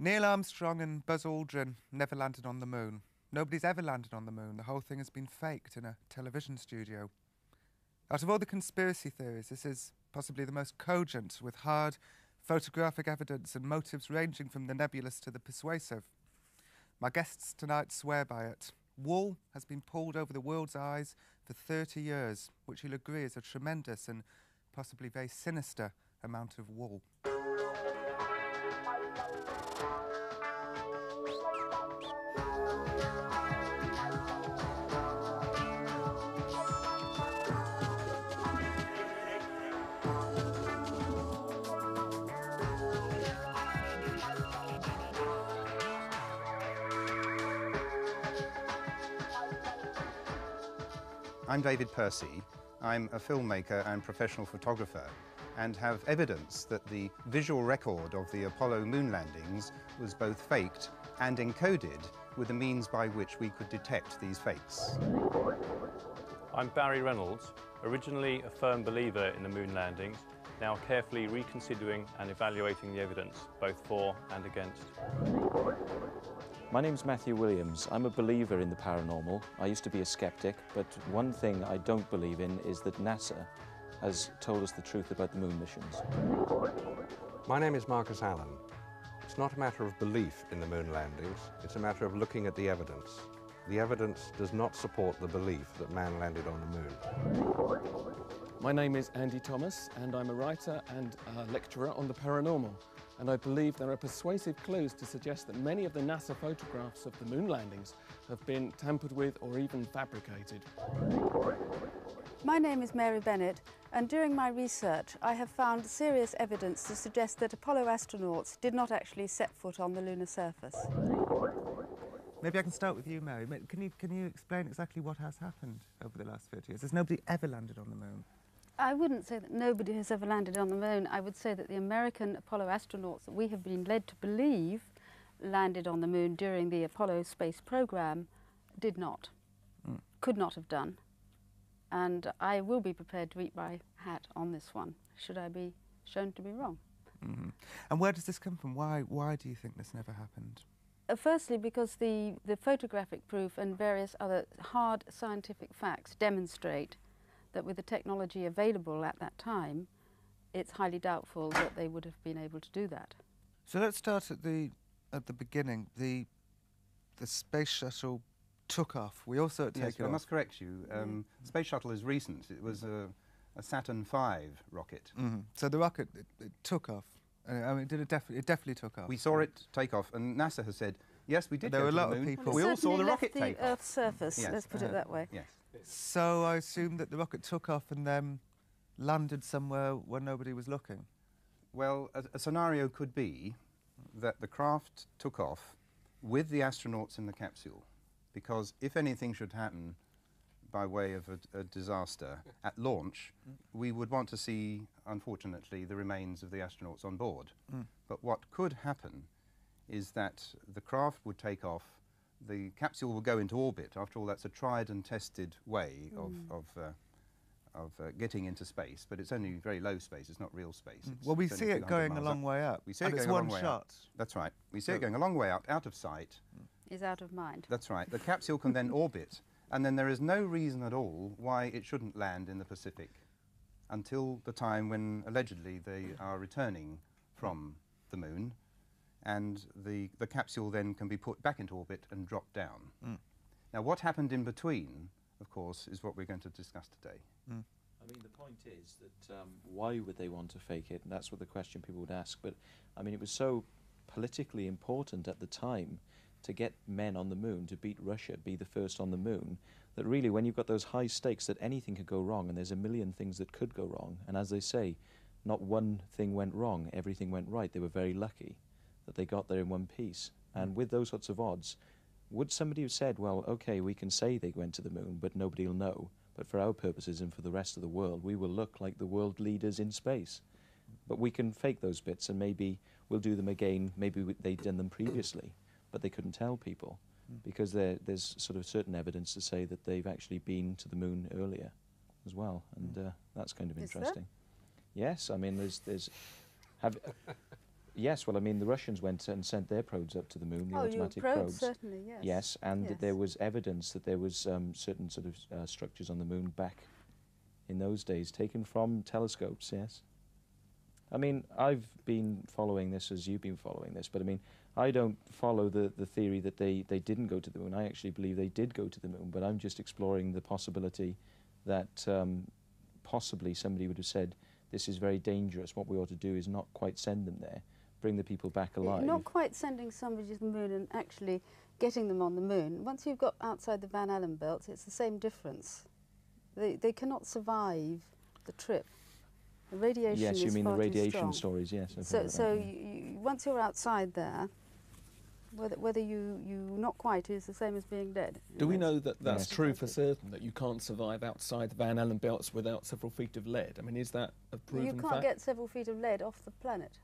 Neil Armstrong and Buzz Aldrin never landed on the moon. Nobody's ever landed on the moon. The whole thing has been faked in a television studio. Out of all the conspiracy theories, this is possibly the most cogent, with hard photographic evidence and motives ranging from the nebulous to the persuasive. My guests tonight swear by it. Wool has been pulled over the world's eyes for 30 years, which you'll agree is a tremendous and possibly very sinister amount of wool. I'm David Percy. I'm a filmmaker and professional photographer and have evidence that the visual record of the Apollo moon landings was both faked and encoded with the means by which we could detect these fakes. I'm Barry Reynolds, originally a firm believer in the moon landings, now carefully reconsidering and evaluating the evidence, both for and against. My name's Matthew Williams. I'm a believer in the paranormal. I used to be a skeptic, but one thing I don't believe in is that NASA has told us the truth about the moon missions. My name is Marcus Allen. It's not a matter of belief in the moon landings, it's a matter of looking at the evidence. The evidence does not support the belief that man landed on the moon. My name is Andy Thomas, and I'm a writer and a lecturer on the paranormal. And I believe there are persuasive clues to suggest that many of the NASA photographs of the moon landings have been tampered with or even fabricated. My name is Mary Bennett, and during my research I have found serious evidence to suggest that Apollo astronauts did not actually set foot on the lunar surface. Maybe I can start with you, Mary. Can you explain exactly what has happened over the last 30 years? Has nobody ever landed on the moon? I wouldn't say that nobody has ever landed on the moon. I would say that the American Apollo astronauts that we have been led to believe landed on the moon during the Apollo space program did not, could not have done. And I will be prepared to eat my hat on this one, should I be shown to be wrong. Mm-hmm. And where does this come from? Why do you think this never happened? Firstly, because the photographic proof and various other hard scientific facts demonstrate that with the technology available at that time, it's highly doubtful that they would have been able to do that. So let's start at the beginning. The space shuttle took off. We also take Yes, it off. I must correct you. Space shuttle is recent. It was a Saturn V rocket. Mm-hmm. So the rocket it took off. I mean, it definitely took off. We saw it take off, and NASA has said, yes, we did There go were a to lot the of moon. people. We all saw the rocket certainly take left the off. Earth's surface, Yes. let's put it that way. Yes. So I assume that the rocket took off and then landed somewhere where nobody was looking. Well, a scenario could be that the craft took off with the astronauts in the capsule, because if anything should happen by way of a disaster at launch, we would want to see, unfortunately, the remains of the astronauts on board. But what could happen is that the craft would take off, the capsule will go into orbit. After all, that's a tried and tested way of getting into space, but it's only very low space, it's not real space. Well, we It's see only a it few hundred going a miles long up. way up. We see and it it's going a long one way shot. out. That's right. We see it going a long way out of sight. Is out of mind. That's right. The capsule can then orbit, and then there is no reason at all why it shouldn't land in the Pacific until the time when allegedly they are returning from the moon, and the capsule then can be put back into orbit and dropped down. Now, what happened in between, of course, is what we're going to discuss today. I mean, the point is that why would they want to fake it? And that's what the question people would ask. But, I mean, it was so politically important at the time to get men on the moon, to beat Russia, be the first on the moon, that really when you've got those high stakes that anything could go wrong, and there's a million things that could go wrong, and as they say, not one thing went wrong, everything went right. They were very lucky that they got there in one piece. And with those sorts of odds, would somebody have said, well, okay, we can say they went to the moon, but nobody will know. But for our purposes and for the rest of the world, we will look like the world leaders in space. But we can fake those bits, and maybe we'll do them again. Maybe they'd done them previously, but they couldn't tell people because there's sort of certain evidence to say that they've actually been to the moon earlier as well, and that's kind of interesting. There? Yes, I mean, there's Yes, well, I mean, the Russians went and sent their probes up to the moon, the automatic probes, certainly, yes. Yes, and Yes. there was evidence that there was certain sort of structures on the moon back in those days, taken from telescopes, yes. I mean, I've been following this as you've been following this, but I mean, I don't follow the theory that they didn't go to the moon. I actually believe they did go to the moon, but I'm just exploring the possibility that possibly somebody would have said, this is very dangerous, what we ought to do is not quite send them there, bring the people back alive. Not quite sending somebody to the moon and actually getting them on the moon. Once you've got outside the Van Allen belt, it's the same difference. They cannot survive the trip. The radiation yes, you is mean the far too radiation strong. stories, yes. I've heard So, about so that. once you're outside there, whether you not quite is the same as being dead. Do we know that that's Yes. true for certain, that you can't survive outside the Van Allen belts without several feet of lead? I mean, is that a proven You can't fact? get several feet of lead off the planet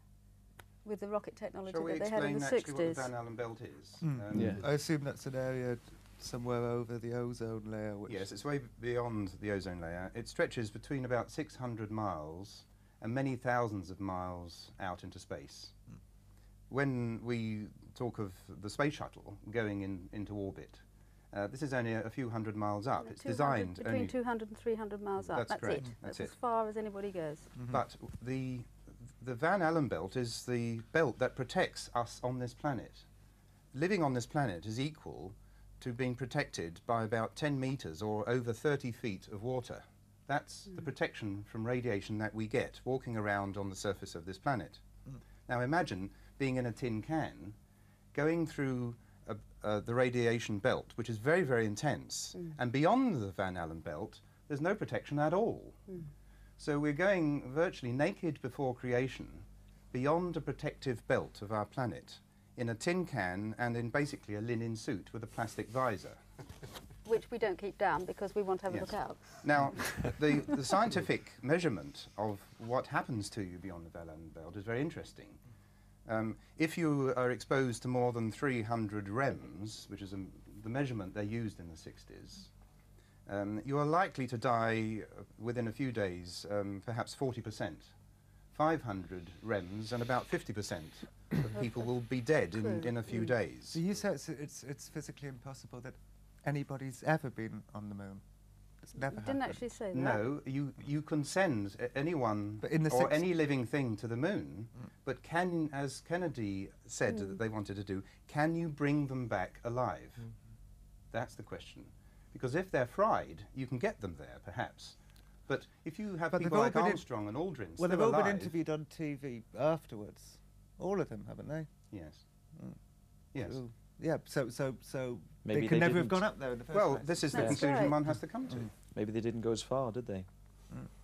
with the rocket technology Shall we that they had in explain the actually what 60s. the Van Allen belt is? Yeah. I assume that's an area somewhere over the ozone layer. Which Yes, it's way beyond the ozone layer. It stretches between about 600 miles and many thousands of miles out into space. When we talk of the space shuttle going into orbit, this is only a few hundred miles up. It's 200 designed between only... 200 and 300 miles up. That's correct, it. that's That's it. as far as anybody goes. But the Van Allen belt is the belt that protects us on this planet. Living on this planet is equal to being protected by about 10 meters or over 30 feet of water. That's the protection from radiation that we get walking around on the surface of this planet. Now imagine being in a tin can, going through the radiation belt, which is very, very intense, and beyond the Van Allen belt, there's no protection at all. So we're going virtually naked before creation, beyond a protective belt of our planet, in a tin can and in basically a linen suit with a plastic visor. Which we don't keep down because we want to have a Yes. look out. Now, the scientific measurement of what happens to you beyond the Van Allen belt is very interesting. If you are exposed to more than 300 REMs, which is the measurement they used in the 60s, you are likely to die within a few days, perhaps 40%. 500 REMs and about 50% of people will be dead in a few days. So you say it's physically impossible that anybody's ever been on the moon. It's never Didn't happened. actually say that. No, you can send anyone But in the or six- any living thing to the moon, but can, as Kennedy said that they wanted to do, can you bring them back alive? That's the question. Because if they're fried, you can get them there, perhaps. But if you have But they've people all like been in- Armstrong and Aldrin Well, they've still all been alive, interviewed on TV afterwards. All of them, haven't they? yes, yes. Ooh. Yeah. So Maybe they they could never have didn't. gone up there in the first Well, place. this is the That's conclusion right. one has to come to. Maybe they didn't go as far, did they?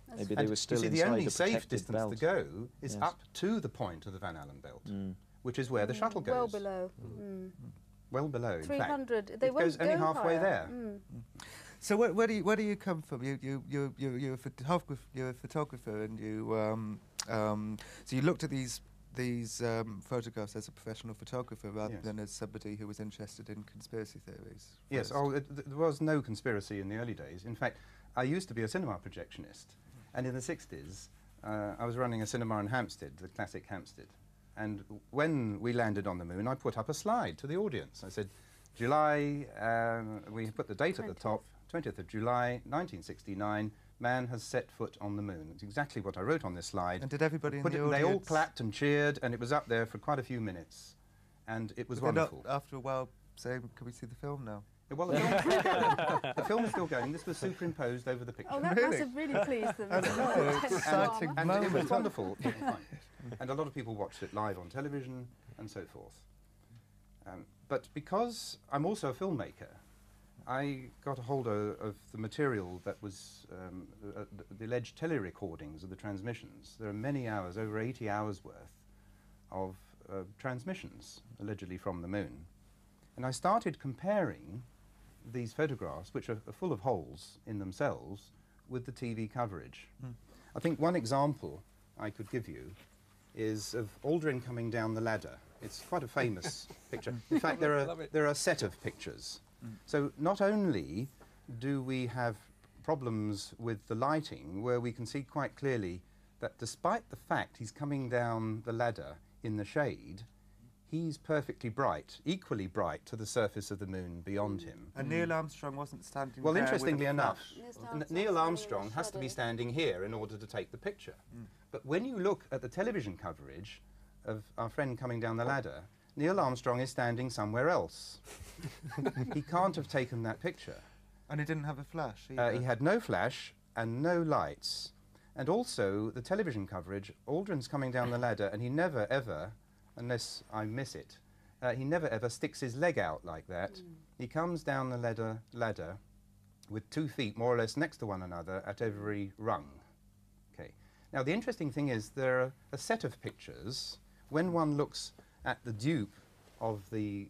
That's Maybe they And were still you see, inside the only the safe protected distance belt. to go is Yes. up to the point of the Van Allen belt, which is where the shuttle goes. well below. Well below, in fact. 300. They It won't goes only go halfway higher. there. So where do you come from? You're a photographer, and so you looked at these photographs as a professional photographer rather Yes. than as somebody who was interested in conspiracy theories. Yes, first. there was no conspiracy in the early days. In fact, I used to be a cinema projectionist, and in the 60s, I was running a cinema in Hampstead, the classic Hampstead. And when we landed on the moon, I put up a slide to the audience. I said, July, we put the date at the top, 20th of July, 1969, man has set foot on the moon. It's exactly what I wrote on this slide. And did everybody in Put the it- audience... They all clapped and cheered, and it was up there for quite a few minutes. And it was But they're not, wonderful. after a while, saying, "Can we see the film now?" Well, the film is still going. The film is still going. This was superimposed over the picture. Oh, that must Really? have really pleased them. I don't know, it's exciting And it was moment. wonderful. It was fun. And a lot of people watched it live on television and so forth. But because I'm also a filmmaker, I got a hold of the material that was the alleged tele-recordings of the transmissions. There are many hours, over 80 hours worth, of transmissions, allegedly from the moon. And I started comparing these photographs, which are full of holes in themselves, with the TV coverage. I think one example I could give you is of Aldrin coming down the ladder. It's quite a famous picture. In fact, there are a set of pictures. So not only do we have problems with the lighting, where we can see quite clearly that despite the fact he's coming down the ladder in the shade, he's perfectly bright, equally bright to the surface of the moon beyond him. And Neil Armstrong wasn't standing Well, there interestingly with a enough, flash. Neil Armstrong has to be standing here in order to take the picture. But when you look at the television coverage of our friend coming down the ladder, Neil Armstrong is standing somewhere else. He can't have taken that picture. And he didn't have a flash either. He had no flash and no lights. And also, the television coverage, Aldrin's coming down the ladder and he never ever, unless I miss it, he never ever sticks his leg out like that. He comes down the ladder with 2 feet more or less next to one another at every rung. Okay. Now, the interesting thing is there are a set of pictures. When one looks at the dupe of the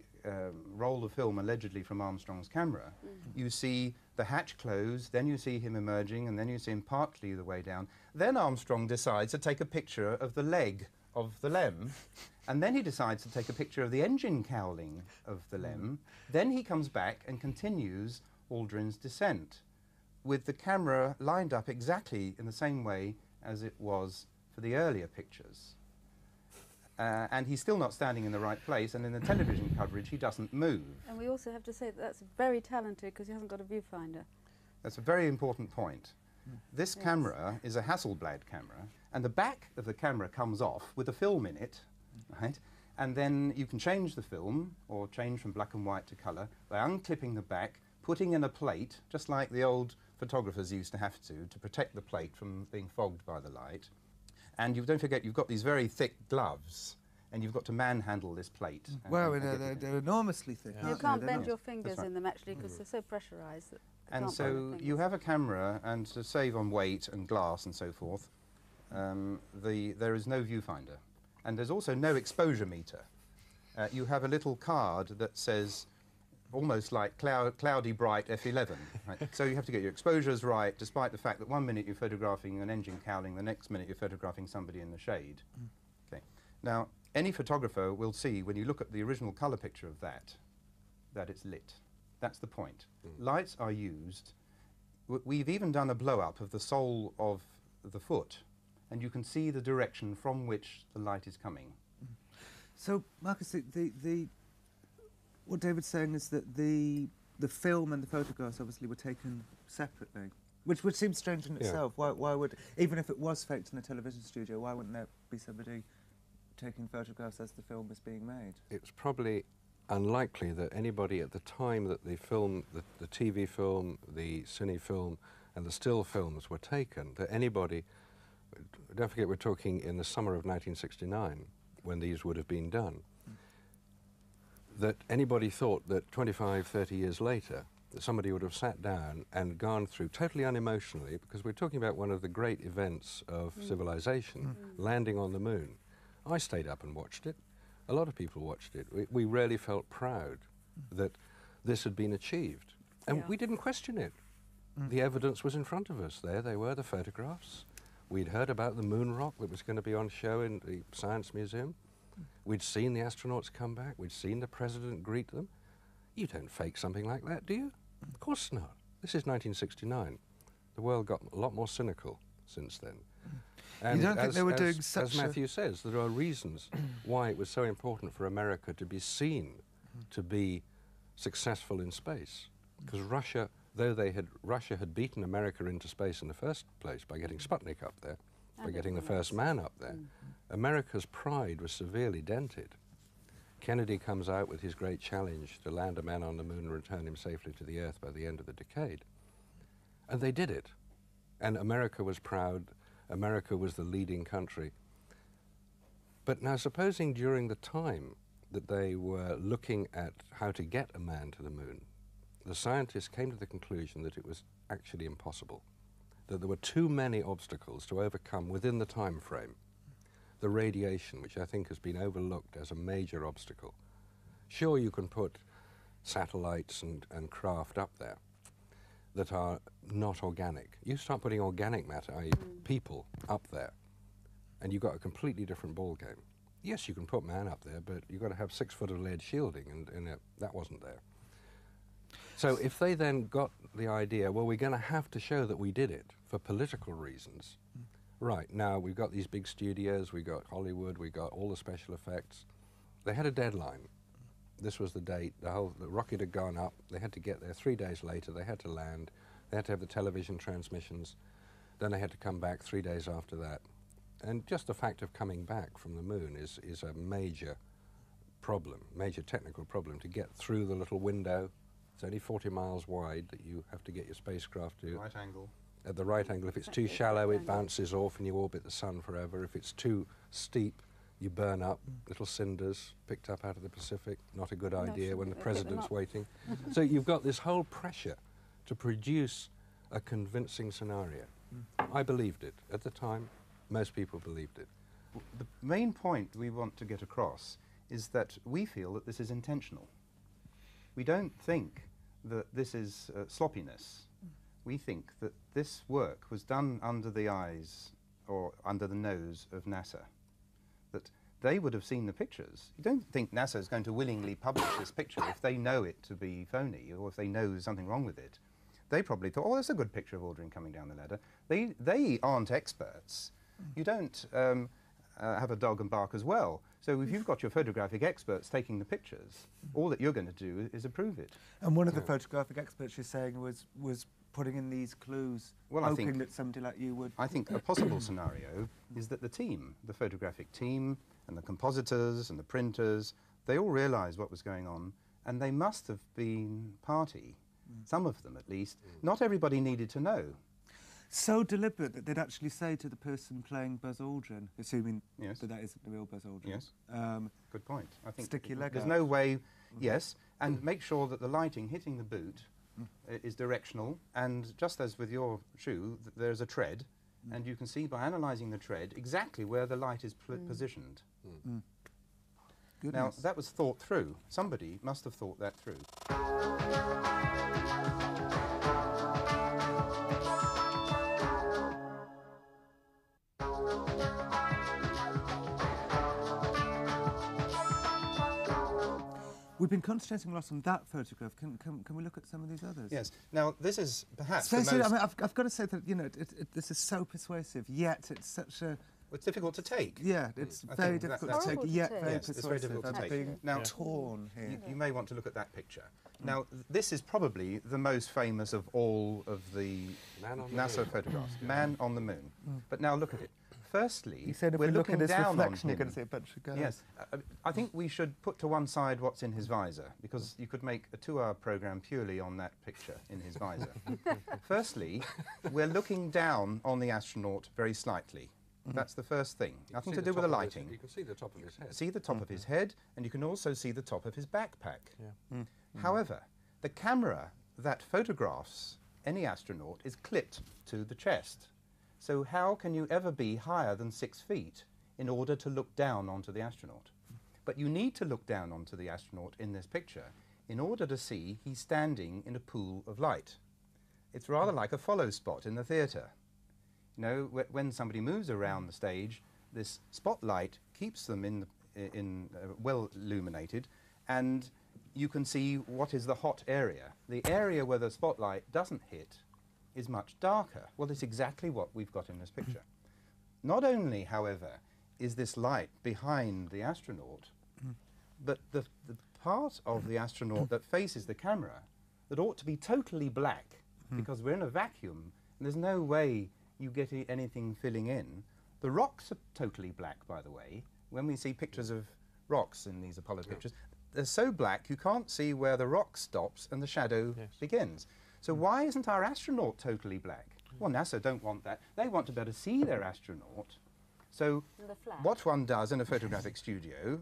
roll of film allegedly from Armstrong's camera, you see the hatch close, then you see him emerging, and then you see him partly the way down. Then Armstrong decides to take a picture of the leg of the LEM, and then he decides to take a picture of the engine cowling of the LEM. Then he comes back and continues Aldrin's descent, with the camera lined up exactly in the same way as it was for the earlier pictures. And he's still not standing in the right place, and in the television coverage he doesn't move. And we also have to say that that's very talented because he hasn't got a viewfinder. That's a very important point. This camera is a Hasselblad camera, and the back of the camera comes off with a film in it, right? And then you can change the film, or change from black and white to colour, by unclipping the back, putting in a plate, just like the old photographers used to have to protect the plate from being fogged by the light. And you don't forget, you've got these very thick gloves, and you've got to manhandle this plate. Well, they're enormously thick. You aren't can't they? bend They're your not- fingers right. in them actually because they're so pressurised that you And can't bend so your you fingers. have a camera, and to save on weight and glass and so forth, there is no viewfinder. And there's also no exposure meter. You have a little card that says, almost like cloudy bright F11. Right? So you have to get your exposures right, despite the fact that 1 minute you're photographing an engine cowling, the next minute you're photographing somebody in the shade. Okay. Now, any photographer will see, when you look at the original colour picture of that it's lit. That's the point. Lights are used. We've even done a blow-up of the sole of the foot, and you can see the direction from which the light is coming. So, Marcus, what David's saying is that the film and the photographs obviously were taken separately, which would seem strange in itself. Why would, even if it was faked in a television studio, why wouldn't there be somebody taking photographs as the film was being made? It's probably unlikely that anybody at the time that the film, the TV film, the cine film, and the still films were taken, that anybody, don't forget we're talking in the summer of 1969, when these would have been done, that anybody thought that 25, 30 years later, that somebody would have sat down and gone through, totally unemotionally, because we're talking about one of the great events of civilization, landing on the moon. I stayed up and watched it. A lot of people watched it. We really felt proud that this had been achieved. And we didn't question it. The evidence was in front of us. There they were, the photographs. We'd heard about the moon rock that was going to be on show in the Science Museum. We'd seen the astronauts come back. We'd seen the president greet them. You don't fake something like that, do you? Of course not. This is 1969. The world got a lot more cynical since then. And you don't think they were doing such as Matthew says, there are reasons why it was so important for America to be seen to be successful in space. Because Russia, though Russia had beaten America into space in the first place by getting Sputnik up there, by getting the first man up there, America's pride was severely dented. Kennedy comes out with his great challenge to land a man on the moon and return him safely to the Earth by the end of the decade. And they did it. And America was proud. America was the leading country. But now supposing during the time that they were looking at how to get a man to the moon, the scientists came to the conclusion that it was actually impossible, that there were too many obstacles to overcome within the time frame. The radiation, which I think has been overlooked as a major obstacle. Sure, you can put satellites and craft up there that are not organic. You start putting organic matter, i.e. people, up there, and you've got a completely different ball game. Yes, you can put man up there, but you've got to have 6 foot of lead shielding, and that wasn't there. So if they then got the idea, well, we're going to have to show that we did it for political reasons, Right, now we've got these big studios, we've got Hollywood, we've got all the special effects. They had a deadline. This was the date, the rocket had gone up, they had to get there 3 days later, they had to land, they had to have the television transmissions, then they had to come back 3 days after that. And just the fact of coming back from the moon is a major problem, major technical problem, to get through the little window. It's only 40 miles wide that you have to get your spacecraft to. Right angle. At the right angle. If it's too shallow, it bounces off and you orbit the sun forever. If it's too steep, you burn up, little cinders picked up out of the Pacific. Not a good idea when the president's waiting. So you've got this whole pressure to produce a convincing scenario. I believed it. At the time, most people believed it. The main point we want to get across is that we feel that this is intentional. We don't think that this is sloppiness. We think that this work was done under the eyes or under the nose of NASA, that they would have seen the pictures. You don't think NASA is going to willingly publish this picture if they know it to be phony or if they know there's something wrong with it. They probably thought, oh, that's a good picture of Aldrin coming down the ladder. They aren't experts. You don't have a dog and bark as well. So if you've got your photographic experts taking the pictures, all that you're going to do is approve it. And one of the photographic experts you're saying was putting in these clues, well, hoping that somebody like you would... I think a possible scenario is that the team, the photographic team, and the compositors and the printers, they all realised what was going on, and they must have been party, some of them at least. Not everybody needed to know. So deliberate that they'd actually say to the person playing Buzz Aldrin, assuming Yes. that isn't the real Buzz Aldrin. Yes. Good point. I think Stick your leg there's out. no way, yes, and make sure that the lighting hitting the boot is directional, and just as with your shoe, there's a tread, and you can see by analysing the tread exactly where the light is positioned. Now, that was thought through. Somebody must have thought that through. We've been concentrating a lot on that photograph. Can we look at some of these others? Yes. Now, this is perhaps the So, most... I mean, I've got to say that, you know, this is so persuasive, yet it's such a... It's difficult to take. Yeah, it's I very think difficult to take, Horrible to yet take. very Yes, persuasive. it's very difficult to I'm take. being Now, torn here. You may want to look at that picture. Now, this is probably the most famous of all of the Man on the NASA moon. photographs. Man on the moon. But now look at it. Firstly, You said if we're we look looking at his down reflection, on you're him. going to see a bunch of guys. Yes. I think we should put to one side what's in his visor, because you could make a 2-hour program purely on that picture in his visor. Firstly, we're looking down on the astronaut very slightly. That's the first thing. Nothing to do with the lighting. You can see the top of his head. See the top of his head, and you can also see the top of his backpack. However, the camera that photographs any astronaut is clipped to the chest. So how can you ever be higher than 6 feet in order to look down onto the astronaut? But you need to look down onto the astronaut in this picture in order to see he's standing in a pool of light. It's rather like a follow spot in the theatre. You know, when somebody moves around the stage, this spotlight keeps them well illuminated, and you can see what is the hot area. The area where the spotlight doesn't hit is much darker. Well, it's exactly what we've got in this picture. Not only, however, is this light behind the astronaut, but the part of the astronaut that faces the camera that ought to be totally black, because we're in a vacuum, and there's no way you get anything filling in. The rocks are totally black, by the way. When we see pictures of rocks in these Apollo pictures, they're so black you can't see where the rock stops and the shadow begins. So why isn't our astronaut totally black? Well, NASA don't want that. They want to be able to see their astronaut. So what one does in a photographic studio,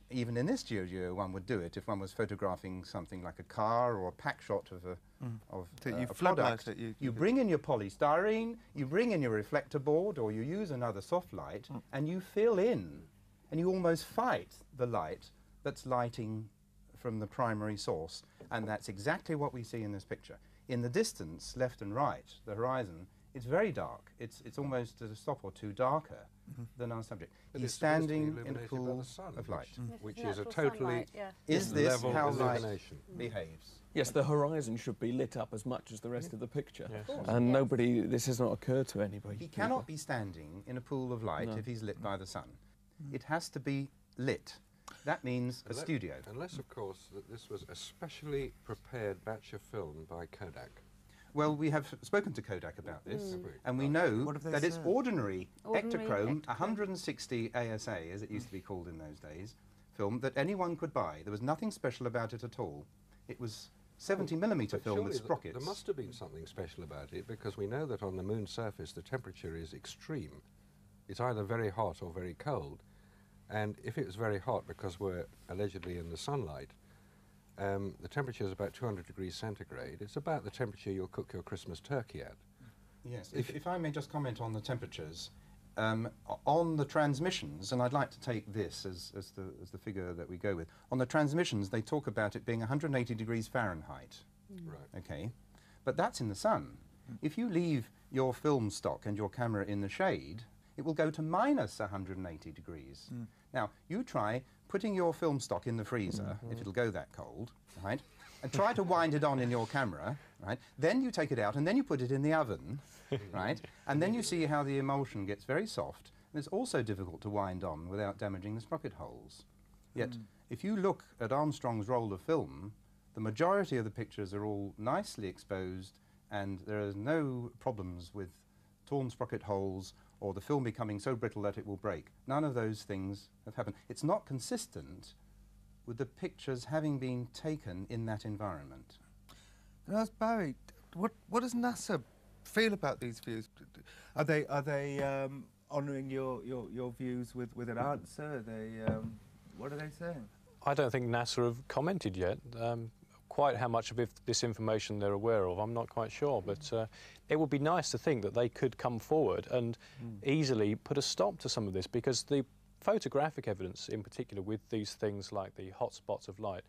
even in this studio one would do it if one was photographing something like a car or a pack shot of a product. You bring in your polystyrene, you bring in your reflector board, or you use another soft light, and you fill in, and you almost fight the light that's lighting from the primary source. And that's exactly what we see in this picture. In the distance, left and right, the horizon, it's very dark. It's almost a stop or two darker than our subject. But He's it's supposed to be standing in a illuminated by pool the sun, of light. Which is a totally Is this level how light illumination. behaves? Yes, the horizon should be lit up as much as the rest of the picture. Yes. And Yes. this has not occurred to anybody. He cannot be standing in a pool of light No. if he's lit by the sun. It has to be lit. That means a studio. Unless, of course, that this was a specially prepared batch of film by Kodak. Well, we have spoken to Kodak about this, Have we? and we Oh. know What have they that it's said? ordinary Ordinary Ektachrome, Ektachrome. 160 ASA, as it used to be called in those days, film that anyone could buy. There was nothing special about it at all. It was 70mm But film with surely sprockets. there must have been something special about it, because we know that on the moon's surface the temperature is extreme. It's either very hot or very cold. And if it was very hot because we're allegedly in the sunlight, the temperature is about 200 degrees centigrade. It's about the temperature you'll cook your Christmas turkey at. Yes, if I may just comment on the temperatures, on the transmissions, and I'd like to take this as the figure that we go with. On the transmissions, they talk about it being 180 degrees Fahrenheit. Right. Okay, but that's in the sun. If you leave your film stock and your camera in the shade, it will go to minus 180 degrees. Now, you try putting your film stock in the freezer, if it'll go that cold, right, and try to wind it on in your camera, right, then you take it out and then you put it in the oven, right, and then you see how the emulsion gets very soft, and it's also difficult to wind on without damaging the sprocket holes. Yet, if you look at Armstrong's roll of film, the majority of the pictures are all nicely exposed, and there are no problems with torn sprocket holes or the film becoming so brittle that it will break. None of those things have happened. It's not consistent with the pictures having been taken in that environment. Can I ask Barry, what does NASA feel about these views? Are they honouring your views with an answer? Are they what are they saying? I don't think NASA have commented yet. Quite how much of this information they're aware of, I'm not quite sure, but it would be nice to think that they could come forward and easily put a stop to some of this, because the photographic evidence in particular with these things like the hot spots of light,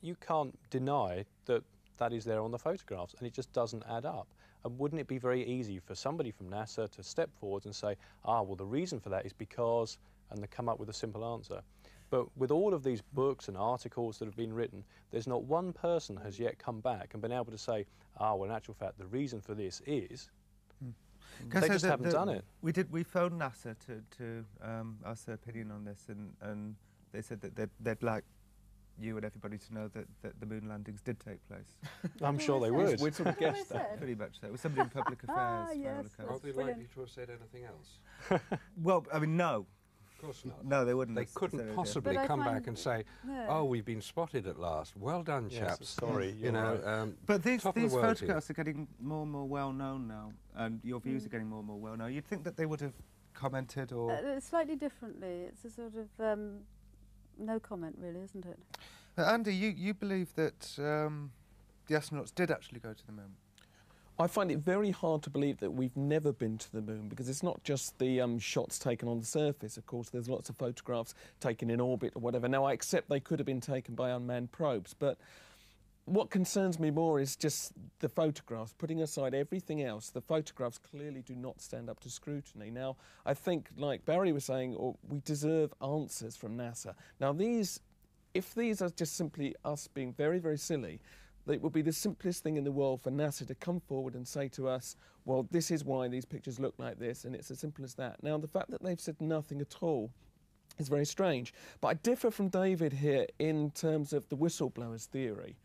you can't deny that that is there on the photographs, and it just doesn't add up. And wouldn't it be very easy for somebody from NASA to step forward and say, well, the reason for that is because, and they come up with a simple answer. But with all of these books and articles that have been written, there's not one person has yet come back and been able to say, well, in actual fact, the reason for this is... They just haven't done it. We phoned NASA to ask their opinion on this, and they said that they'd like you and everybody to know that the moon landings did take place. I'm sure they would. We'd sort of guessed that. Pretty much so. It was somebody in public affairs. yes, by all Are accounts. they brilliant. likely to have said anything else? Well, I mean, no. Of course not. No, they wouldn't. They have said couldn't anything. possibly But I come back find- and say, No. oh, we've been spotted at last. Well done, Yes, chaps. sorry, You you're know, right. But these top of the world here. photographs are getting more and more well known now, and your views are getting more and more well known. You'd think that they would have commented or. Slightly differently. It's a sort of no comment, really, isn't it? Andy, you believe that the astronauts did actually go to the moon? I find it very hard to believe that we've never been to the moon, because it's not just the shots taken on the surface. Of course, there's lots of photographs taken in orbit or whatever. Now, I accept they could have been taken by unmanned probes, but what concerns me more is just the photographs. Putting aside everything else, the photographs clearly do not stand up to scrutiny. Now, I think, like Barry was saying, we deserve answers from NASA. Now, if these are just simply us being very, very silly, it would be the simplest thing in the world for NASA to come forward and say to us, well, this is why these pictures look like this, and it's as simple as that. Now, the fact that they've said nothing at all is very strange. But I differ from David here in terms of the whistleblower's theory,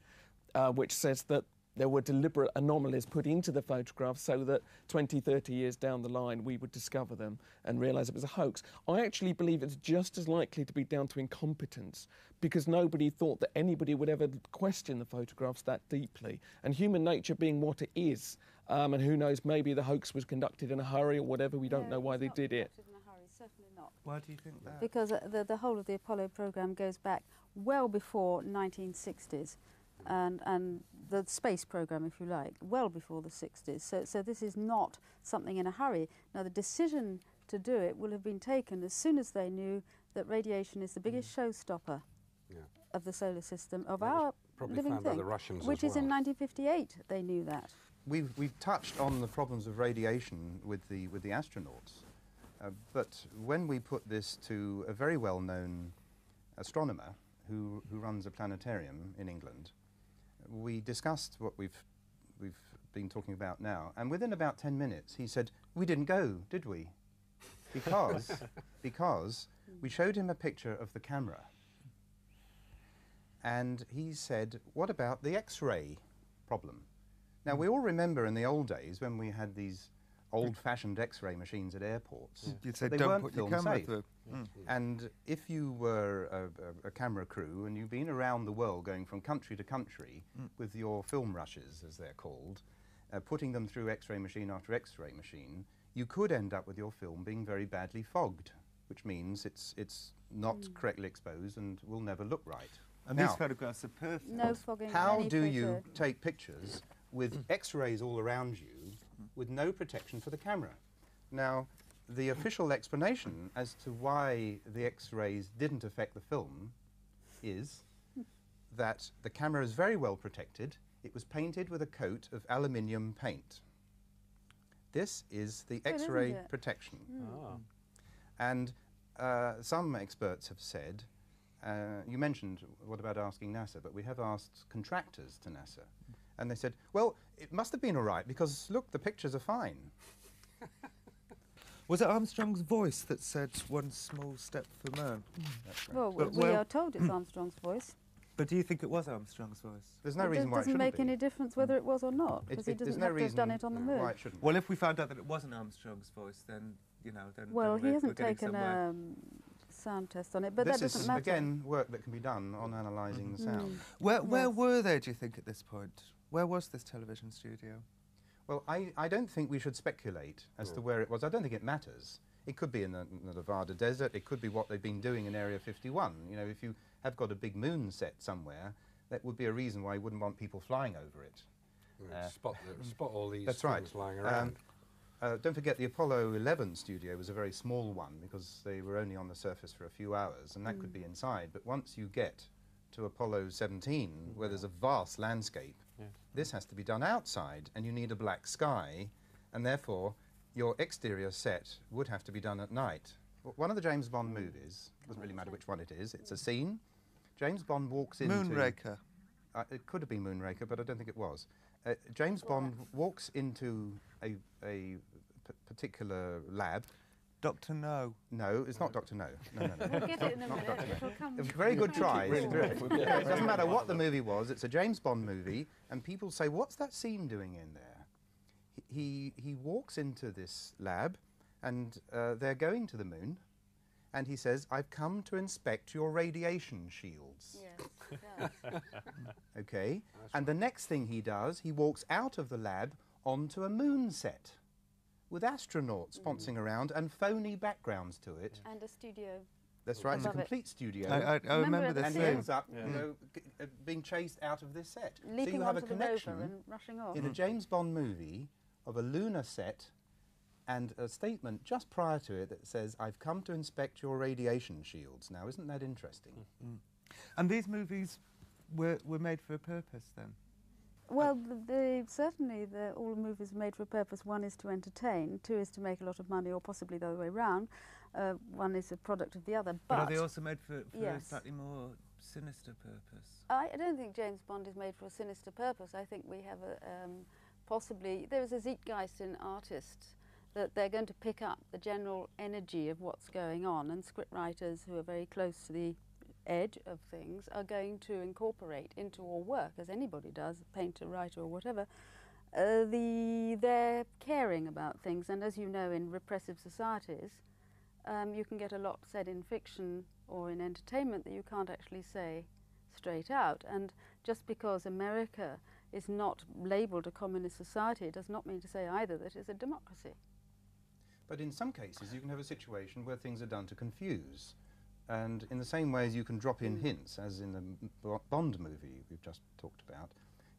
which says that there were deliberate anomalies put into the photographs so that 20, 30 years down the line we would discover them and realise it was a hoax. I actually believe it's just as likely to be down to incompetence, because nobody thought that anybody would ever question the photographs that deeply. And human nature being what it is, and who knows, maybe the hoax was conducted in a hurry or whatever, we don't know why they did it. In a hurry, certainly not. Why do you think that? Because the whole of the Apollo program goes back well before 1960s. And the space program, if you like, well before the 60s. So this is not something in a hurry. Now, the decision to do it will have been taken as soon as they knew that radiation is the biggest showstopper of the solar system, of our probably living found by thing, the Russians which as is in well. 1958. They knew that. We've touched on the problems of radiation with the astronauts, but when we put this to a very well-known astronomer who runs a planetarium in England, we discussed what we've been talking about now, and within about 10 minutes he said, "We didn't go, did we?" Because we showed him a picture of the camera, and he said, "What about the X-ray problem?" Now, we all remember in the old days when we had these old-fashioned X-ray machines at airports. You'd say, they don't weren't put your film camera safe. through. And if you were a camera crew and you've been around the world going from country to country with your film rushes, as they're called, putting them through X-ray machine after X-ray machine, you could end up with your film being very badly fogged, which means it's not correctly exposed and will never look right. And Now, these photographs are perfect. No fogging. how any do photo. you take pictures with X-rays all around you with no protection for the camera? Now, the official explanation as to why the X-rays didn't affect the film is that the camera is very well protected. It was painted with a coat of aluminium paint. This is the Good, isn't X-ray it? protection. Ah. And some experts have said, you mentioned what about asking NASA, but we have asked contractors to NASA, and they said, well, it must have been all right because look, the pictures are fine. Was it Armstrong's voice that said one small step for man? That's right. Well, But we well- are told it's Armstrong's voice. But do you think it was Armstrong's voice? There's no It reason why it doesn't shouldn't make be. any difference whether it was or not, because he There's doesn't no have to have done reason it on the moon. why it shouldn't. Well, if we found out that it wasn't Armstrong's voice, then, you know, then Well, then he we're hasn't getting taken somewhere. a sound test on it, but this that doesn't is, matter. again, work that can be done on analysing the sound. Where Yes. were they, do you think, at this point? Where was this television studio? Well, I don't think we should speculate as to where it was. I don't think it matters. It could be in the Nevada desert. It could be what they've been doing in Area 51. You know, if you have got a big moon set somewhere, that would be a reason why you wouldn't want people flying over it. Spot all these That's things right. lying around. Don't forget the Apollo 11 studio was a very small one because they were only on the surface for a few hours, and that could be inside. But once you get to Apollo 17, where there's a vast landscape, this has to be done outside, and you need a black sky, and therefore your exterior set would have to be done at night. One of the James Bond movies, doesn't really matter which one it is, it's a scene. James Bond walks into... Moonraker. It could have been Moonraker, but I don't think it was. James Bond walks into a particular lab. Dr. No. No, it's not Dr. No. No, no, no. We'll get it in a Not minute. Dr. No. It'll come. A very good try. Really It's good. terrific. It doesn't matter what the movie was. It's a James Bond movie, and people say, "What's that scene doing in there?" He walks into this lab, and they're going to the moon, and he says, "I've come to inspect your radiation shields." Yes, it does. Okay, and the next thing he does, he walks out of the lab onto a moon set with astronauts pouncing around and phony backgrounds to it. And a studio. That's right, it's a Above it. complete studio. I remember Remember this and he scene? ends up being chased out of this set. Leaping so you have a onto the connection rover and rushing off. in a James Bond movie of a lunar set and a statement just prior to it that says, "I've come to inspect your radiation shields." Now, isn't that interesting? And these movies were made for a purpose then? Well, certainly all the movies are made for a purpose. One is to entertain, two is to make a lot of money, or possibly the other way round. One is a product of the other. But are they also made for a Yes. slightly more sinister purpose? I don't think James Bond is made for a sinister purpose. I think we have possibly, there is a zeitgeist in artists that they're going to pick up the general energy of what's going on, and scriptwriters who are very close to the edge of things are going to incorporate into all work, as anybody does, a painter, writer or whatever, their caring about things. And as you know, in repressive societies, you can get a lot said in fiction or in entertainment that you can't actually say straight out. And just because America is not labelled a communist society, it does not mean to say either that it's a democracy. But in some cases, you can have a situation where things are done to confuse. And in the same way as you can drop in hints, as in the Bond movie we've just talked about,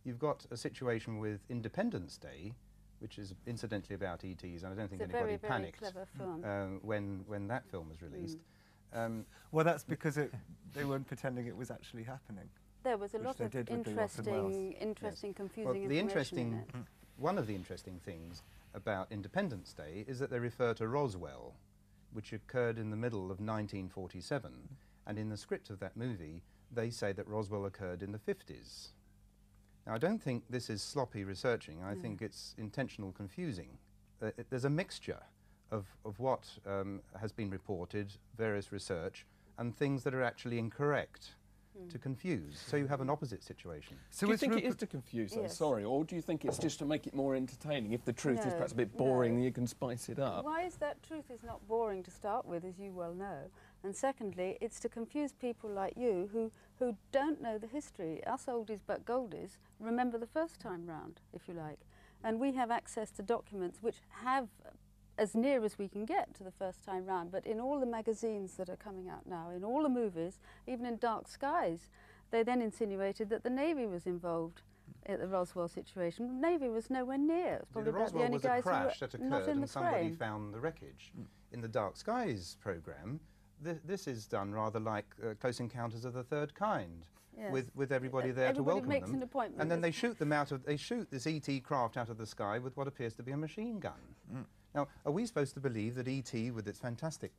you've got a situation with Independence Day, which is incidentally about ETs, and I don't think It's a anybody very, very panicked clever film. when that film was released. Well, that's because they weren't pretending it was actually happening. There was a Which lot they of did with the Orson interesting, confusing Well, the information in interesting, it. one of the interesting things about Independence Day is that they refer to Roswell, which occurred in the middle of 1947, and in the script of that movie, they say that Roswell occurred in the 50s. Now, I don't think this is sloppy researching. I think it's intentional confusing. There's a mixture of what has been reported, various research, and things that are actually incorrect to confuse. So you have an opposite situation. So do you think it is to confuse them, sorry, or do you think it's just to make it more entertaining? If the truth is perhaps a bit boring, then you can spice it up. Why is that truth is not boring to start with, as you well know? And secondly, it's to confuse people like you who don't know the history. Us oldies but goldies remember the first time round, if you like. And we have access to documents which have, as near as we can get to the first time round, but in all the magazines that are coming out now, in all the movies, even in Dark Skies, they then insinuated that the Navy was involved at the Roswell situation. The Navy was nowhere near. It was probably the Roswell the only was a guys crash who that were not occurred in the and somebody frame. found the wreckage. In the Dark Skies programme, this is done rather like Close Encounters of the Third Kind, with everybody there to welcome makes them. an appointment. And then they shoot this ET craft out of the sky with what appears to be a machine gun. Now, are we supposed to believe that ET, with its fantastic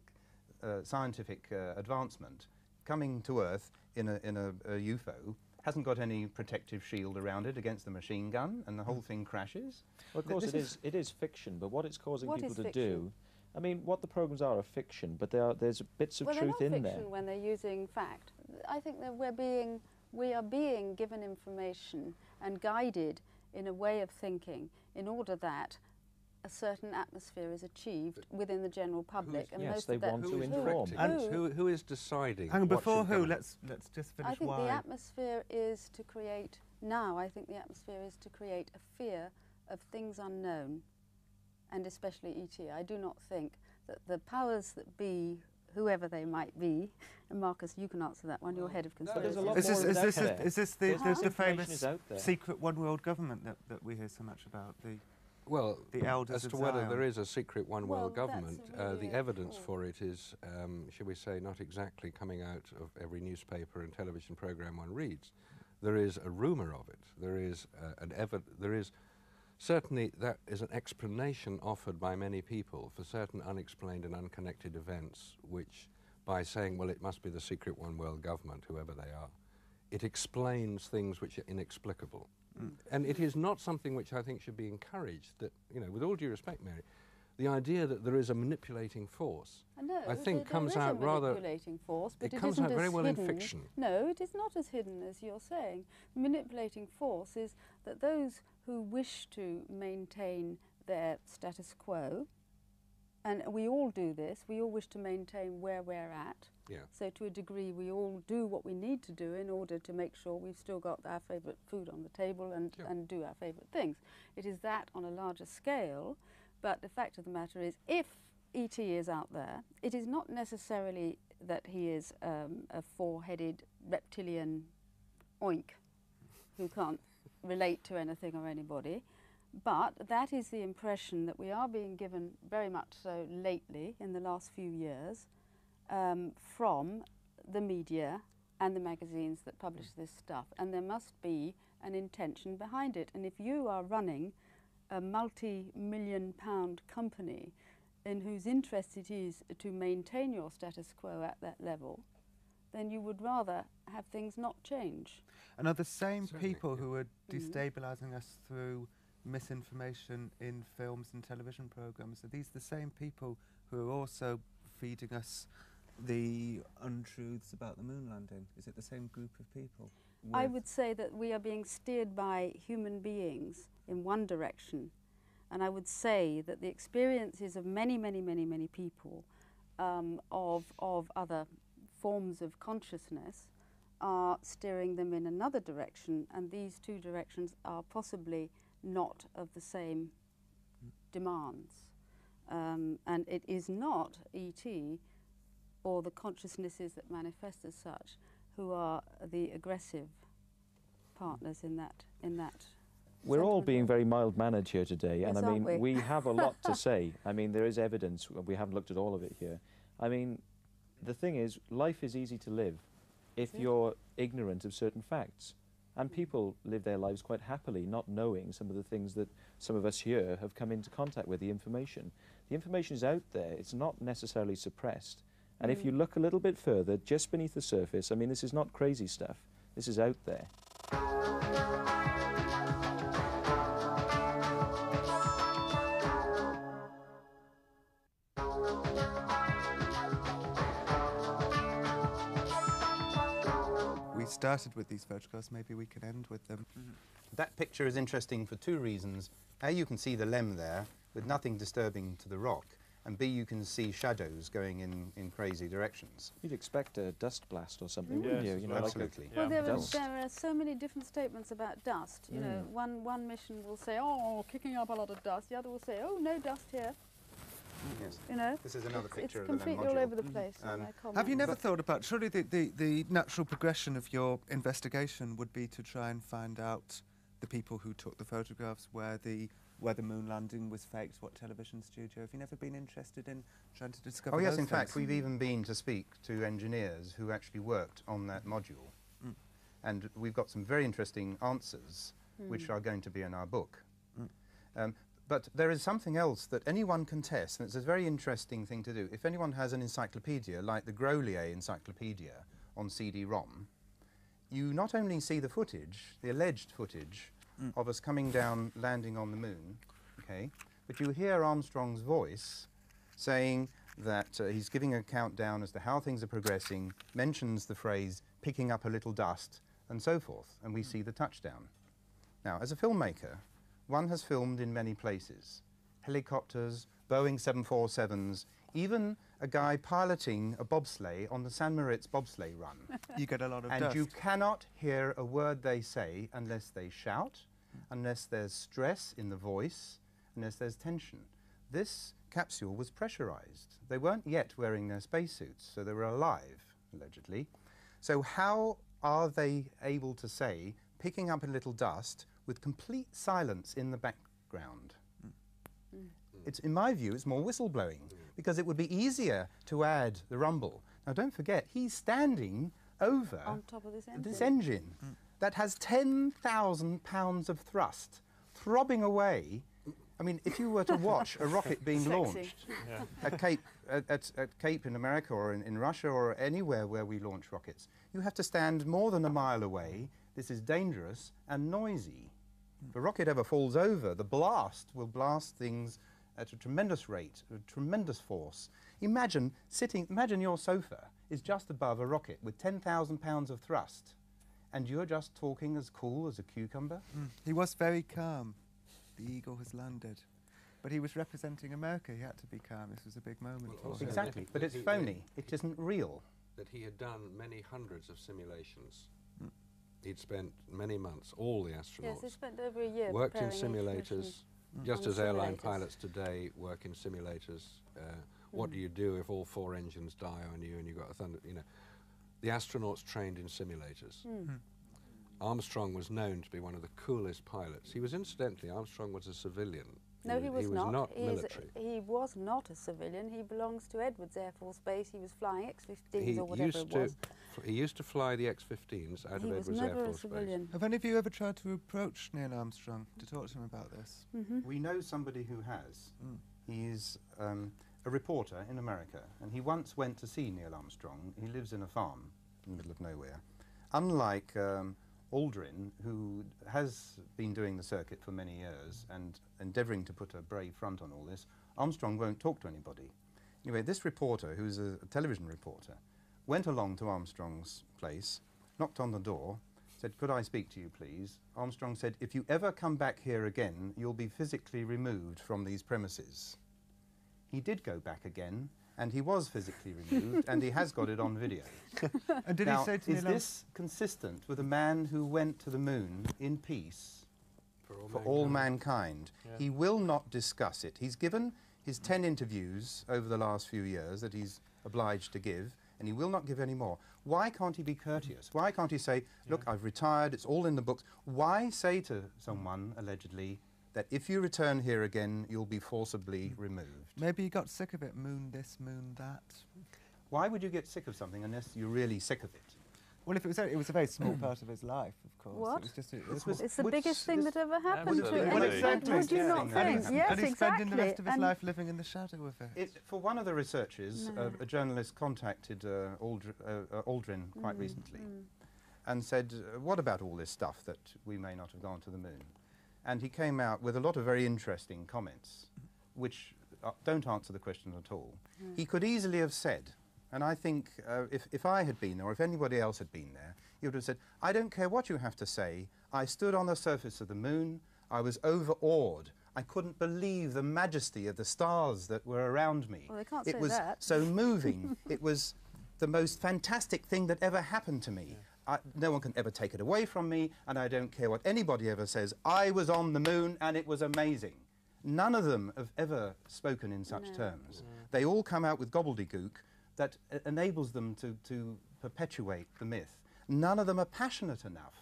scientific advancement, coming to Earth in a UFO, hasn't got any protective shield around it against the machine gun, and the whole thing crashes? Well, of course, it is fiction, but what it's causing What people is to do... I mean, what the programmes are fiction, but there's bits of truth in there. Well, they're not fiction when they're using fact. I think that we are being given information and guided in a way of thinking in order that a certain atmosphere is achieved within the general public. And yes, they want to inform. And who is deciding? Hang on, before who, let's just finish I think why. the atmosphere is to create, now I think the atmosphere is to create a fear of things unknown, and especially ET. I do not think that the powers that be, whoever they might be, and Marcus, you can answer that one, you're head of conspiracy. Is this the famous secret one world government that we hear so much about? Well, the elders as of to whether Zion. there is a secret one world Well, government, that's really the evidence for it is, shall we say, not exactly coming out of every newspaper and television program one reads. There is a rumour of it. There is certainly that is an explanation offered by many people for certain unexplained and unconnected events, which, by saying, well, it must be the secret one world government, whoever they are, it explains things which are inexplicable. And it is not something which I think should be encouraged, that, you know, with all due respect, Mary, the idea that there is a manipulating force, I think comes out rather... manipulating force, but it comes out very well in fiction. No, it is not as hidden as you're saying. The manipulating force is that those who wish to maintain their status quo, and we all do this, we all wish to maintain where we're at. Yeah. So to a degree we all do what we need to do in order to make sure we've still got our favourite food on the table and do our favourite things. It is that on a larger scale, but the fact of the matter is, if E.T. is out there, it is not necessarily that he is a four-headed reptilian oink who can't relate to anything or anybody, but that is the impression that we are being given very much so lately in the last few years from the media and the magazines that publish this stuff, and there must be an intention behind it. And if you are running a multi-million-pound company in whose interest it is to maintain your status quo at that level, then you would rather have things not change. And are the same Certainly, people who are destabilising us through misinformation in films and television programmes, are these the same people who are also feeding us the untruths about the moon landing? Is it the same group of people? I would say that we are being steered by human beings in one direction, and I would say that the experiences of many, many, many, many people of other forms of consciousness are steering them in another direction, and these two directions are possibly not of the same demands. And it is not E.T. or the consciousnesses that manifest as such who are the aggressive partners in that. We're all being very mild-mannered here today, and Yes, I mean, aren't we? we have a lot to say. I mean, there is evidence. We haven't looked at all of it here. I mean, the thing is, life is easy to live if you're ignorant of certain facts. And people live their lives quite happily, not knowing some of the things that some of us here have come into contact with, the information. The information is out there. It's not necessarily suppressed. And if you look a little bit further, just beneath the surface, I mean, this is not crazy stuff. This is out there. started with these photographs, maybe we can end with them. That picture is interesting for two reasons. A, you can see the lem there with nothing disturbing to the rock, and B, you can see shadows going in crazy directions. You'd expect a dust blast or something, wouldn't you? You know, Absolutely. Well, Yeah. there are so many different statements about dust. You know, one mission will say, "Oh, kicking up a lot of dust." The other will say, "Oh, no dust here." Yes. You know, This is another it's picture of the lem completely all module. over the place. in their Have you comments. never thought about, surely the natural progression of your investigation would be to try and find out the people who took the photographs, where the moon landing was faked, what television studio? Have you never been interested in trying to discover Oh yes, those in fact, things? we've even been to speak to engineers who actually worked on that module. And we've got some very interesting answers, which are going to be in our book. But there is something else that anyone can test, and it's a very interesting thing to do. If anyone has an encyclopedia, like the Grolier Encyclopedia on CD-ROM, you not only see the footage, the alleged footage, of us coming down, landing on the moon, okay, but you hear Armstrong's voice saying that he's giving a countdown as to how things are progressing, mentions the phrase, picking up a little dust, and so forth, and we see the touchdown. Now, as a filmmaker, one has filmed in many places. Helicopters, Boeing 747s, even a guy piloting a bobsleigh on the San Moritz bobsleigh run. You get a lot of And dust. you cannot hear a word they say unless they shout, unless there's stress in the voice, unless there's tension. This capsule was pressurized. They weren't yet wearing their spacesuits, so they were alive, allegedly. So how are they able to say, picking up a little dust with complete silence in the background? It's, in my view, it's more whistleblowing, because it would be easier to add the rumble. Now, don't forget, he's standing over On top of this engine. that has 10,000 pounds of thrust throbbing away. I mean, if you were to watch a rocket being Sexy. launched at Cape in America or in Russia or anywhere where we launch rockets, you have to stand more than a mile away. This is dangerous and noisy. If a rocket ever falls over, the blast will blast things at a tremendous rate, a tremendous force. Imagine your sofa is just above a rocket with 10,000 pounds of thrust, and you're just talking as cool as a cucumber. He was very calm. The Eagle has landed. But he was representing America. He had to be calm. This was a big moment Well, for also him. Exactly, but it's phony. It isn't real. That he had done many hundreds of simulations. He'd spent many months, all the astronauts, Yes, they spent over a year worked in preparing each mission. simulators, just On as the airline simulators. pilots today work in simulators. What do you do if all 4 engines die on you and you've got a thunder, you know. The astronauts trained in simulators. Armstrong was known to be one of the coolest pilots. He was, incidentally, Armstrong was a civilian. No, he was not. military. He was not a civilian. He belongs to Edwards Air Force Base. He was flying X-15s He or whatever it was. he used to fly the X-15s out He of was Edwards Air never a Force Base. civilian. Have any of you ever tried to approach Neil Armstrong to talk to him about this? We know somebody who has. He's a reporter in America, and he once went to see Neil Armstrong. He lives in a farm in the middle of nowhere. Unlike Aldrin, who has been doing the circuit for many years and endeavouring to put a brave front on all this, Armstrong won't talk to anybody. Anyway, this reporter, who's a television reporter, went along to Armstrong's place, knocked on the door, said, "Could I speak to you, please?" Armstrong said, "If you ever come back here again, you'll be physically removed from these premises." He did go back again, and he was physically removed, and he has got it on video. And did Now, he say to is Neil this consistent with a man who went to the moon in peace For all mankind? Yeah. He will not discuss it. He's given his 10 interviews over the last few years that he's obliged to give, and he will not give any more. Why can't he be courteous? Why can't he say, "Look, I've retired, it's all in the books"? Why say to someone, allegedly, that if you return here again, you'll be forcibly removed? Maybe he got sick of it, moon this, moon that. Why would you get sick of something unless you're really sick of it? Well, if it was a very small part of his life, of course. What? It was just It's the Would biggest thing this- that ever happened to Absolutely. him. Well, exactly. Would you not And think? he's- Yes, and he's exactly. spending the rest of his And life living in the shadow of it. For one of the researchers, No. a journalist contacted Aldrin quite recently and said, "What about all this stuff that we may not have gone to the moon?" And he came out with a lot of very interesting comments, which don't answer the question at all. He could easily have said, and I think if I had been there, or if anybody else had been there, he would have said, I don't care what you have to say. I stood on the surface of the moon. I was overawed. I couldn't believe the majesty of the stars that were around me. Well, they can't it say was that. so moving. It was the most fantastic thing that ever happened to me. No one can ever take it away from me, and I don't care what anybody ever says. I was on the moon, and it was amazing. None of them have ever spoken in such terms. They all come out with gobbledygook that enables them to perpetuate the myth. None of them are passionate enough.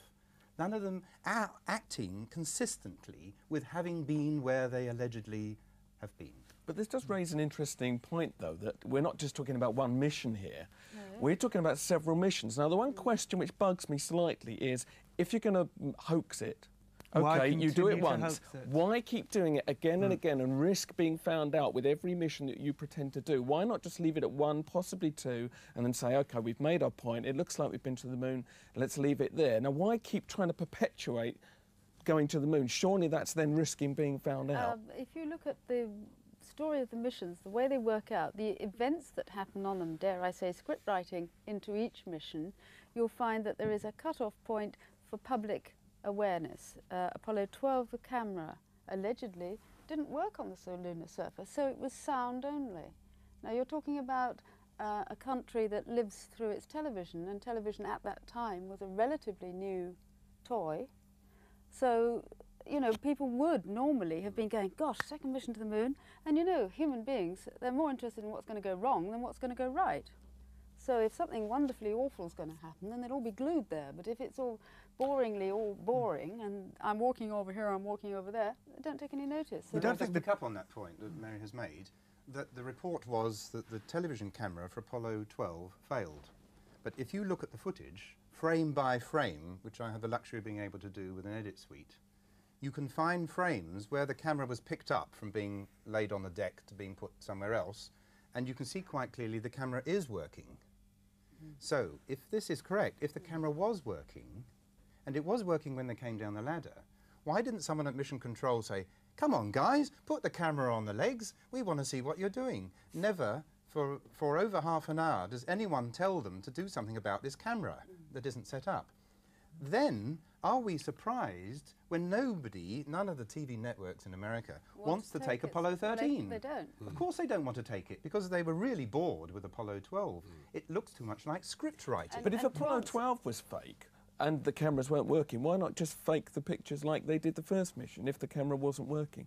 None of them are acting consistently with having been where they allegedly have been. But this does raise an interesting point, though, that we're not just talking about one mission here. No. We're talking about several missions. Now, the one question which bugs me slightly is, if you're going to hoax it, okay, you do it once. Why keep doing it again and again and risk being found out with every mission that you pretend to do? Why not just leave it at one, possibly two, and then say, OK, we've made our point. It looks like we've been to the moon. Let's leave it there. Now, why keep trying to perpetuate going to the moon? Surely that's then risking being found out. If you look at the story of the missions, the way they work out, the events that happen on them, dare I say, script writing into each mission, you'll find that there is a cut-off point for public awareness. Apollo 12, the camera, allegedly, didn't work on the lunar surface, so it was sound only. Now, you're talking about a country that lives through its television, and television at that time was a relatively new toy. So, you know, people would normally have been going, gosh, second mission to the moon. And, you know, human beings, they're more interested in what's going to go wrong than what's going to go right. So if something wonderfully awful is going to happen, then they'll all be glued there. But if it's all boringly all boring, and I'm walking over here, I'm walking over there, they don't take any notice. So We don't just pick up on that point that Mary has made, that the report was that the television camera for Apollo 12 failed. But if you look at the footage, frame by frame, which I have the luxury of being able to do with an edit suite, you can find frames where the camera was picked up from being laid on the deck to being put somewhere else, and you can see quite clearly the camera is working. So, if this is correct, if the camera was working, and it was working when they came down the ladder, why didn't someone at Mission Control say, come on guys, put the camera on the legs, we want to see what you're doing? Never, for over half an hour, does anyone tell them to do something about this camera that isn't set up. Then, are we surprised when none of the TV networks in America wants to take Apollo 13? They don't. Of course they don't want to take it, because they were really bored with Apollo 12. It looks too much like script writing. But if Apollo 12 was fake and the cameras weren't working, why not just fake the pictures like they did the first mission if the camera wasn't working?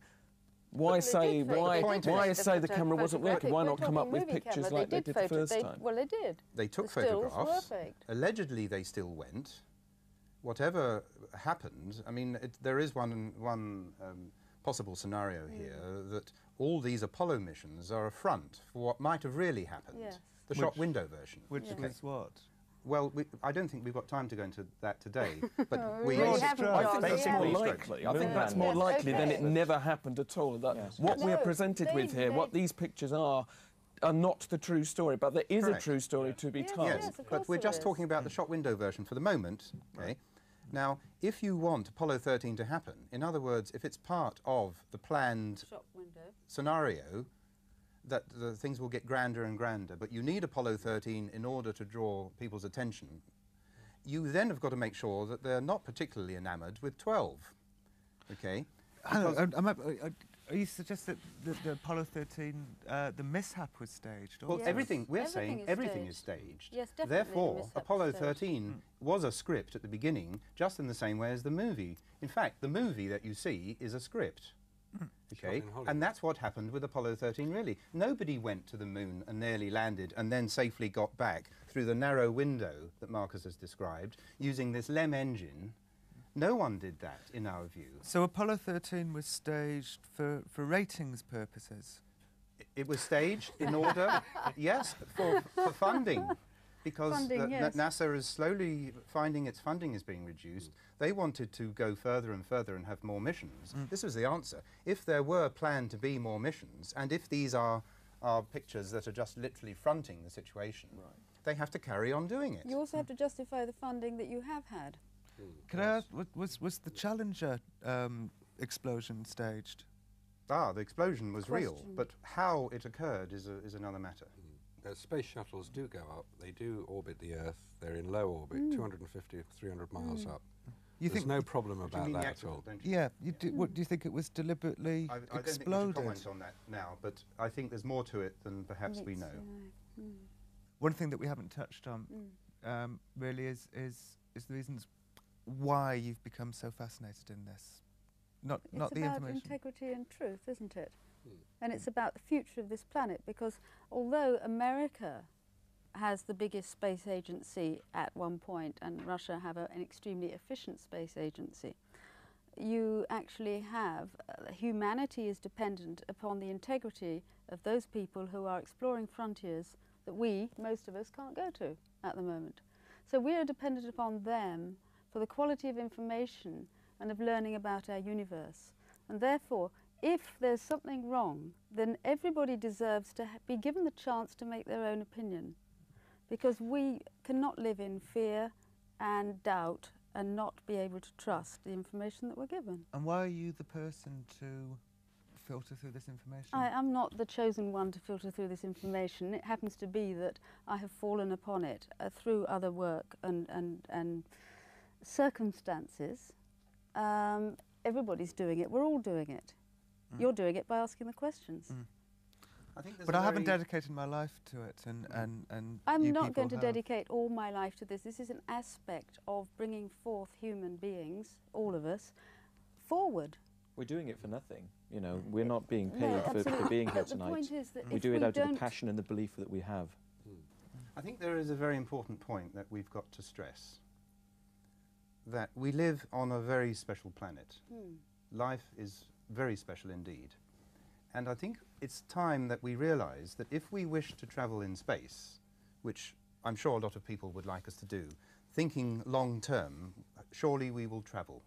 Why say the camera wasn't working? Why not come up with pictures like they did the first time? Well, they did. They took the stills photographs. Were faked. Allegedly, they still went. Whatever happened, I mean, there is one possible scenario here that all these Apollo missions are a front for what might have really happened. Yes. The shop window version. Which is what? Well, I don't think we've got time to go into that today. But no, we really haven't. I think that's more likely. I think that's more likely than it never happened at all. That what we're presented with here, what these pictures are not the true story, but there is a true story to be told. Yes, but we're just talking about the shop window version for the moment. Okay. Now, if you want Apollo 13 to happen, in other words, if it's part of the planned scenario, that the things will get grander and grander, but you need Apollo 13 in order to draw people's attention, you then have got to make sure that they're not particularly enamoured with 12. Okay? Are you suggesting that the Apollo 13, the mishap was staged? Well, Yes. everything, we're saying everything is staged. Yes, definitely. Therefore, Apollo 13 was a script at the beginning, just in the same way as the movie. In fact, the movie that you see is a script. Okay, and that's what happened with Apollo 13, really. Nobody went to the moon and nearly landed and then safely got back through the narrow window that Marcus has described, using this LEM engine. No one did that, in our view. So Apollo 13 was staged for ratings purposes? It was staged in order, yes, for funding. Because NASA is slowly finding its funding is being reduced. They wanted to go further and further and have more missions. This was the answer. If there were planned to be more missions, and if these are pictures that are just literally fronting the situation, they have to carry on doing it. You also have to justify the funding that you have had. Can I ask, was the Challenger explosion staged? The explosion was real, but how it occurred is another matter. Space shuttles do go up. They do orbit the Earth. They're in low orbit, 250 or 300 miles up. There's no problem You about mean the that at accident, all. don't you? Yeah, what do you think it was deliberately I don't think we should exploded? comment on that now, but I think there's more to it than perhaps we know. One thing that we haven't touched on really is the reasons why you've become so fascinated in this. Not the It's about information. integrity and truth, isn't it? And it's about the future of this planet, because although America has the biggest space agency at one point and Russia have an extremely efficient space agency, you actually have humanity is dependent upon the integrity of those people who are exploring frontiers that most of us, can't go to at the moment. So we are dependent upon them for the quality of information and of learning about our universe. And therefore, if there's something wrong, then everybody deserves to be given the chance to make their own opinion, because we cannot live in fear and doubt and not be able to trust the information that we're given. And why are you the person to filter through this information? I am not the chosen one to filter through this information. It happens to be that I have fallen upon it through other work and circumstances. Everybody's doing it. We're all doing it. You're doing it by asking the questions. I think there's But I haven't dedicated my life to it, and I'm you not people going to have. dedicate all my life to this. This is an aspect of bringing forth human beings, all of us, forward. We're doing it for nothing. You know, we're not being paid No, for absolutely. being here But the tonight. point is that We if do it we out of the don't- passion and the belief that we have. I think there is a very important point that we've got to stress, that we live on a very special planet. Life is very special indeed. And I think it's time that we realise that if we wish to travel in space, which I'm sure a lot of people would like us to do, thinking long term, surely we will travel.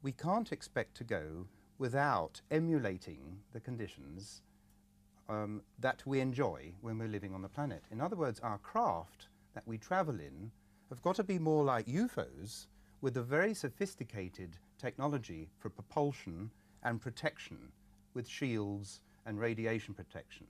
We can't expect to go without emulating the conditions that we enjoy when we're living on the planet. In other words, our craft that we travel in have got to be more like UFOs, with a very sophisticated technology for propulsion and protection, with shields and radiation protection.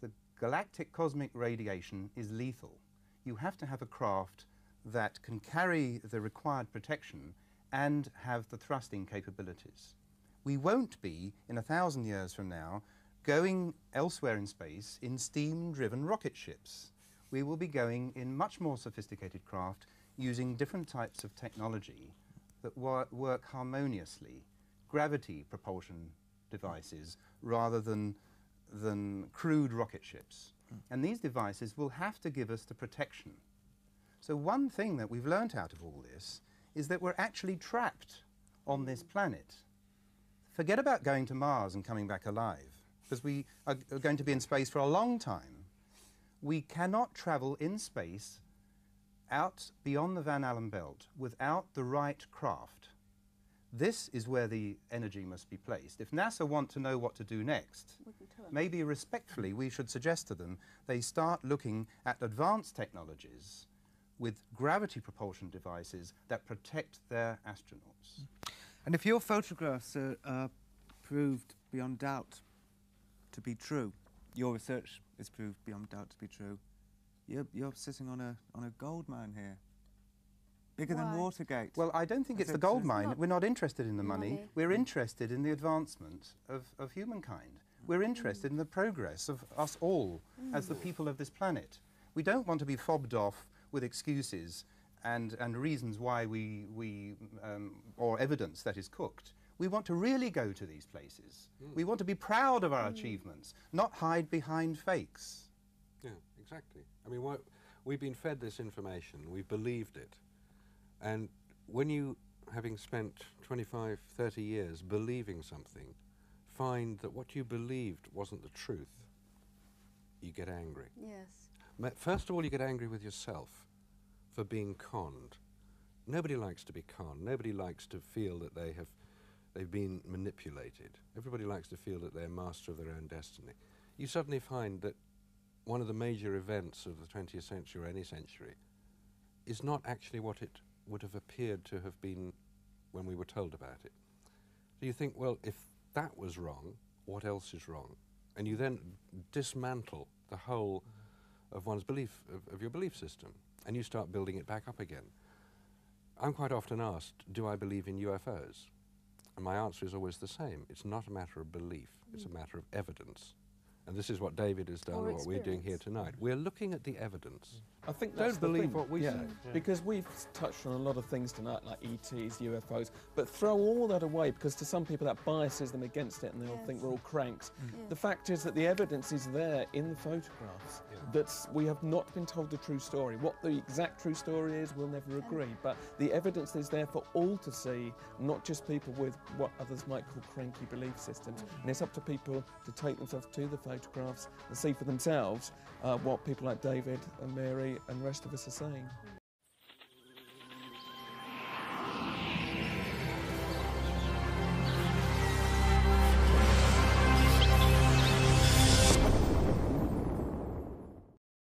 The galactic cosmic radiation is lethal. You have to have a craft that can carry the required protection and have the thrusting capabilities. We won't be, in 1,000 years from now, going elsewhere in space in steam-driven rocket ships. We will be going in much more sophisticated craft using different types of technology that work harmoniously, gravity propulsion devices rather than crude rocket ships. And these devices will have to give us the protection. So one thing that we've learnt out of all this is that we're actually trapped on this planet. Forget about going to Mars and coming back alive, because we are going to be in space for a long time. We cannot travel in space out beyond the Van Allen belt without the right craft. This is where the energy must be placed. If NASA want to know what to do next, maybe respectfully we should suggest to them they start looking at advanced technologies with gravity propulsion devices that protect their astronauts. And if your photographs are proved beyond doubt to be true, your research is proved beyond doubt to be true, you're sitting on a gold mine here. Bigger than Why? Well, Watergate. I don't think it's the It's gold not mine. We're not interested in the money. money. We're interested in the advancement of humankind. We're interested in the progress of us all as the people of this planet. We don't want to be fobbed off with excuses and reasons why or evidence that is cooked. We want to really go to these places. We want to be proud of our achievements, not hide behind fakes. Yeah, exactly. I mean, we've been fed this information, we've believed it. And when you, having spent 25, 30 years believing something, find that what you believed wasn't the truth, you get angry. Yes. First of all, you get angry with yourself for being conned. Nobody likes to be conned. Nobody likes to feel that they've been manipulated. Everybody likes to feel that they're master of their own destiny. You suddenly find that one of the major events of the 20th century or any century is not actually what it would have appeared to have been when we were told about it. So you think, well, if that was wrong, what else is wrong? And you then dismantle the whole of one's belief, of your belief system, and you start building it back up again. I'm quite often asked, do I believe in UFOs? And my answer is always the same. It's not a matter of belief, it's a matter of evidence. And this is what David has done, or what we're doing here tonight. We're looking at the evidence. I think that's Don't believe the thing. what we say. Because we've touched on a lot of things tonight, like ETs, UFOs, but throw all that away, because to some people that biases them against it and they'll think we're all cranks. The fact is that the evidence is there in the photographs, that we have not been told the true story. What the exact true story is, we'll never agree, but the evidence is there for all to see, not just people with what others might call cranky belief systems. And it's up to people to take themselves to the photographs and see for themselves what people like David and Mary and the rest of us are saying.